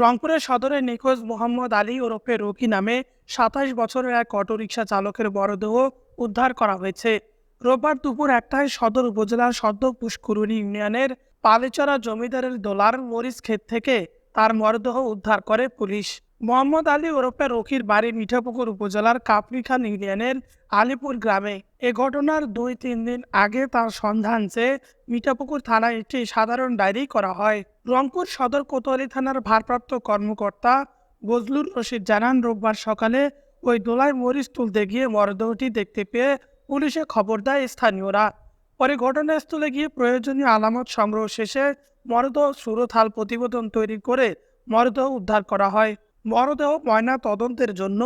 রংপুরের সদরে নিখোঁজ মোহাম্মদ আলী ওরফে রকি নামে ২৭ বছরের এক অটোরিকশা চালকের মরদেহ উদ্ধার করা হয়েছে। রোববার দুপুর ১টায় সদর উপজেলার সদ্য পুষ্করণী ইউনিয়নের পালিচরা জমিদারের দোলার মরিচ ক্ষেত থেকে তার মরদেহ উদ্ধার করে পুলিশ। মোহাম্মদ আলী ওরফে রকির বাড়ি মিঠাপুকুর উপজেলার কাপড়িখান ইউনিয়নের আলীপুর গ্রামে। এ ঘটনার ২-৩ দিন আগে তার সন্ধান চেয়ে মিঠাপুকুর থানায় একটি সাধারণ ডায়েরি করা হয়। রংপুর সদর কোতোয়ালি থানার ভারপ্রাপ্ত কর্মকর্তা বজলুর রশিদ জানান, রোববার সকালে ওই দোলায় মরিচ তুলতে গিয়ে মরদেহটি দেখতে পেয়ে পুলিশে খবর দেয় স্থানীয়রা। পরে ঘটনাস্থলে গিয়ে প্রয়োজনীয় আলামত সংগ্রহ শেষে মরদেহ সুরতহাল প্রতিবেদন তৈরি করে মরদেহ উদ্ধার করা হয়। মরদেহ ময়না তদন্তের জন্য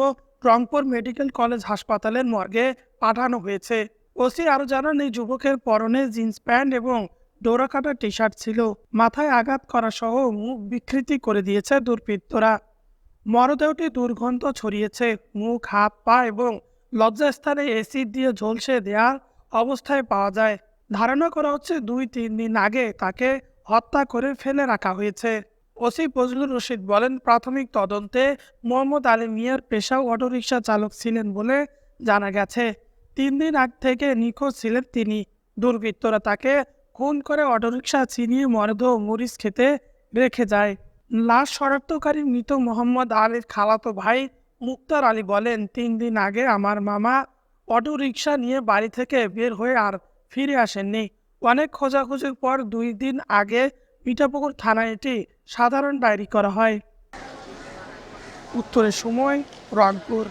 রংপুর মেডিকেল কলেজ হাসপাতালের মর্গে পাঠানো হয়েছে। ওসি আরও জানান, এই যুবকের পরনে জিন্স প্যান্ট এবং ডোরাকাটা টি শার্ট ছিল। মাথায় আঘাত করা সহ মুখ বিকৃতি করে দিয়েছে দুর্বৃত্তরা। মরদেহটি দুর্গন্ধ ছড়িয়েছে। মুখ, হাত, পা এবং লজ্জাস্থানে এসিড দিয়ে ঝলসে দেওয়া অবস্থায় পাওয়া যায়। ধারণা করা হচ্ছে ২-৩ দিন আগে তাকে হত্যা করে ফেলে রাখা হয়েছে। ওসি ফজলুর রশিদ বলেন, প্রাথমিক তদন্তে মোহাম্মদ আলী মিয়ার পেশাও অটোরিকশা চালক ছিলেন বলে জানা গেছে। ৩ দিন আগ থেকে নিখোঁজ ছিলেন তিনি। দুর্বৃত্তরা তাকে খুন করে অটোরিকশা ছিনিয়ে মরদেহ মরিচ খেতে রেখে যায়। লাশ শনাক্তকারী মৃত মোহাম্মদ আলীর খালাতো ভাই মুক্তার আলী বলেন, ৩ দিন আগে আমার মামা অটোরিকশা নিয়ে বাড়ি থেকে বের হয়ে আর ফিরে আসেননি। অনেক খোঁজাখুঁজির পর ২ দিন আগে মিঠাপুকুর থানায় এটি সাধারণ ডায়েরি করা হয়। উত্তরের সময়, রংপুর।